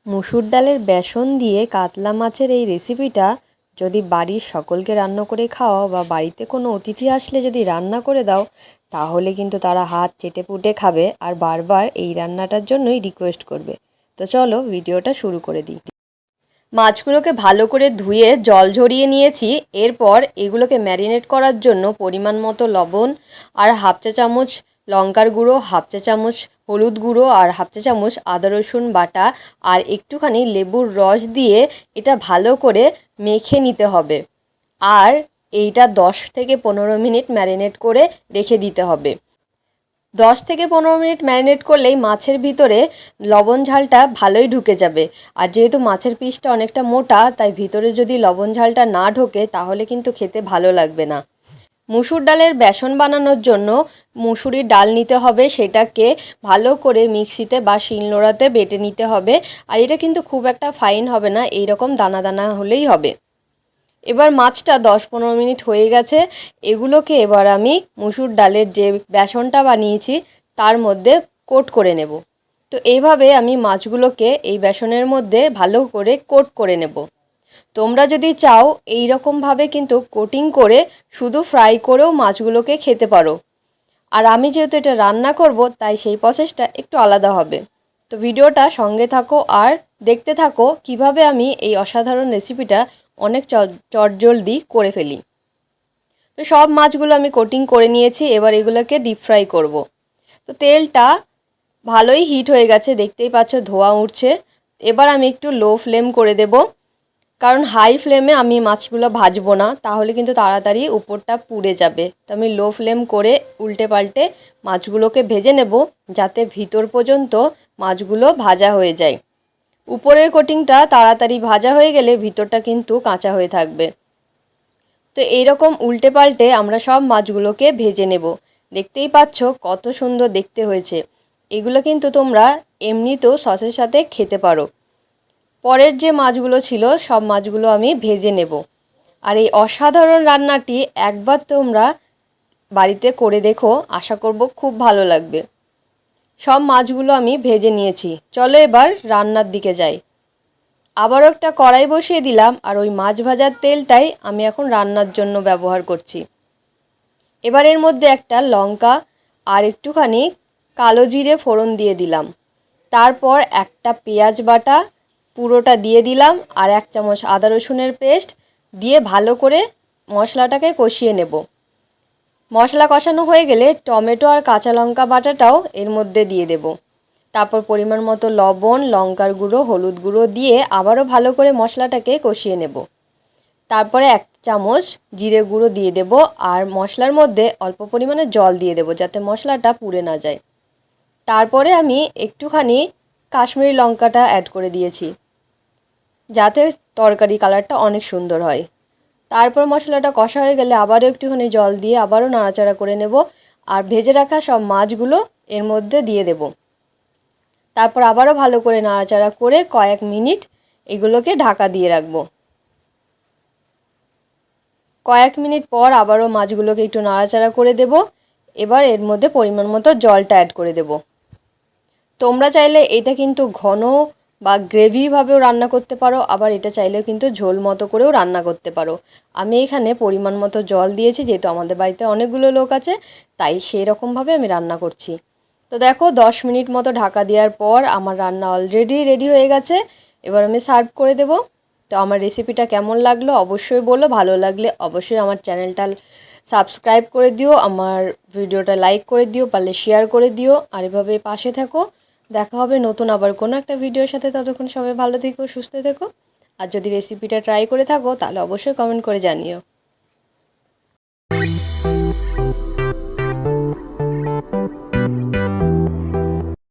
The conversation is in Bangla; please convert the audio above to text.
মুসুর ডালের বেসন দিয়ে কাতলা মাছের এই রেসিপিটা যদি বাড়ির সকলকে রান্না করে খাওয়াও বা বাড়িতে কোনো অতিথি আসলে যদি রান্না করে দাও, তাহলে কিন্তু তারা হাত চেটেপুটে খাবে আর বারবার এই রান্নাটার জন্যই রিকোয়েস্ট করবে। তো চলো ভিডিওটা শুরু করে দিই। মাছগুলোকে ভালো করে ধুয়ে জল ঝরিয়ে নিয়েছি। এরপর এগুলোকে ম্যারিনেট করার জন্য পরিমাণ মতো লবণ আর হাফ চা চামচ লঙ্কার গুঁড়ো, হাফ চা চামচ হলুদ গুঁড়ো আর হাফ চা চামচ আদা রসুন বাটা আর একটুখানি লেবুর রস দিয়ে এটা ভালো করে মেখে নিতে হবে। আর এইটা 10 থেকে 15 মিনিট ম্যারিনেট করে রেখে দিতে হবে। 10 থেকে 15 মিনিট ম্যারিনেট করলেই মাছের ভিতরে লবণ ঝালটা ভালোই ঢুকে যাবে। আর যেহেতু মাছের পিসটা অনেকটা মোটা, তাই ভিতরে যদি লবণ ঝালটা না ঢোকে তাহলে কিন্তু খেতে ভালো লাগবে না। মুসুর ডালের বেসন বানানোর জন্য মুসুরির ডাল নিতে হবে, সেটাকে ভালো করে মিক্সিতে বা শিলনোড়াতে বেটে নিতে হবে। আর এটা কিন্তু খুব একটা ফাইন হবে না, এই রকম দানা দানা হলেই হবে। এবার মাছটা 10-15 মিনিট হয়ে গেছে। এগুলোকে এবার আমি মুসুর ডালের যে বেসনটা বানিয়েছি তার মধ্যে কোট করে নেব। তো এইভাবে আমি মাছগুলোকে এই বেসনের মধ্যে ভালো করে কোট করে নেব। তোমরা যদি চাও এই রকমভাবে কিন্তু কোটিং করে শুধু ফ্রাই করেও মাছগুলোকে খেতে পারো। আর আমি যেহেতু এটা রান্না করব, তাই সেই প্রসেসটা একটু আলাদা হবে। তো ভিডিওটা সঙ্গে থাকো আর দেখতে থাকো কিভাবে আমি এই অসাধারণ রেসিপিটা অনেক চটজলদি করে ফেলি। তো সব মাছগুলো আমি কোটিং করে নিয়েছি। এবার এগুলোকে ডিপ ফ্রাই করব। তো তেলটা ভালোই হিট হয়ে গেছে, দেখতেই পাচ্ছ ধোঁয়া উঠছে। এবার আমি একটু লো ফ্লেম করে দেব, কারণ হাই ফ্লেমে আমি মাছগুলো ভাজবো না, তাহলে কিন্তু তাড়াতাড়ি উপরটা পুড়ে যাবে। তো আমি লো ফ্লেম করে উল্টে পাল্টে মাছগুলোকে ভেজে নেব, যাতে ভিতর পর্যন্ত মাছগুলো ভাজা হয়ে যায়। উপরের কোটিংটা তাড়াতাড়ি ভাজা হয়ে গেলে ভিতরটা কিন্তু কাঁচা হয়ে থাকবে। তো এইরকম উল্টে পাল্টে আমরা সব মাছগুলোকে ভেজে নেব। দেখতেই পাচ্ছ কত সুন্দর দেখতে হয়েছে। এগুলো কিন্তু তোমরা এমনিতেও সসের সাথে খেতে পারো। পরের যে মাছগুলো ছিল সব মাছগুলো আমি ভেজে নেব। আর এই অসাধারণ রান্নাটি একবার তোমরা বাড়িতে করে দেখো, আশা করব খুব ভালো লাগবে। সব মাছগুলো আমি ভেজে নিয়েছি। চলো এবার রান্নার দিকে যাই। আবারও একটা কড়াই বসিয়ে দিলাম, আর ওই মাছ ভাজার তেলটাই আমি এখন রান্নার জন্য ব্যবহার করছি। এবার এর মধ্যে একটা লঙ্কা আর একটুখানি কালো জিরে ফোড়ন দিয়ে দিলাম। তারপর একটা পেঁয়াজ বাটা পুরোটা দিয়ে দিলাম, আর 1 চামচ আদা রসুনের পেস্ট দিয়ে ভালো করে মশলাটাকে কষিয়ে নেব। মশলা কষানো হয়ে গেলে টমেটো আর কাঁচা লঙ্কা বাটাটাও এর মধ্যে দিয়ে দেব। তারপর পরিমাণ মতো লবণ, লঙ্কার গুঁড়ো, হলুদ গুঁড়ো দিয়ে আবারও ভালো করে মশলাটাকে কষিয়ে নেব। তারপরে 1 চামচ জিরে গুঁড়ো দিয়ে দেব, আর মশলার মধ্যে অল্প পরিমাণে জল দিয়ে দেব, যাতে মশলাটা পুড়ে না যায়। তারপরে আমি একটুখানি কাশ্মীরি লঙ্কাটা অ্যাড করে দিয়েছি, যাতে তরকারি কালারটা অনেক সুন্দর হয়। তারপর মশলাটা কষা হয়ে গেলে আবারও একটুখানি জল দিয়ে আবারও নাড়াচাড়া করে নেব, আর ভেজে রাখা সব মাছগুলো এর মধ্যে দিয়ে দেব। তারপর আবারও ভালো করে নাড়াচাড়া করে কয়েক মিনিট এগুলোকে ঢাকা দিয়ে রাখব। কয়েক মিনিট পর আবারও মাছগুলোকে একটু নাড়াচাড়া করে দেব। এবার এর মধ্যে পরিমাণ মতো জলটা অ্যাড করে দেব। তোমরা চাইলে এটা কিন্তু ঘন বা গ্রেভিভাবেও রান্না করতে পারো, আবার এটা চাইলেও কিন্তু ঝোল মতো করেও রান্না করতে পারো। আমি এখানে পরিমাণ মতো জল দিয়েছি, যেহেতু আমাদের বাড়িতে অনেকগুলো লোক আছে, তাই সেই রকমভাবে আমি রান্না করছি। তো দেখো 10 মিনিট মতো ঢাকা দেওয়ার পর আমার রান্না অলরেডি রেডি হয়ে গেছে। এবার আমি সার্ভ করে দেব। তো আমার রেসিপিটা কেমন লাগলো অবশ্যই বলো, ভালো লাগলে অবশ্যই আমার চ্যানেলটা সাবস্ক্রাইব করে দিও, আমার ভিডিওটা লাইক করে দিও, পারলে শেয়ার করে দিও, আর এভাবে পাশে থাকো। দেখা হবে নতুন আবার কোনো একটা ভিডিওর সাথে। ততক্ষণ সবাই ভালো থেকো, সুস্থ থেকো। আর যদি রেসিপিটা ট্রাই করে থাকো তাহলে অবশ্যই কমেন্ট করে জানিও।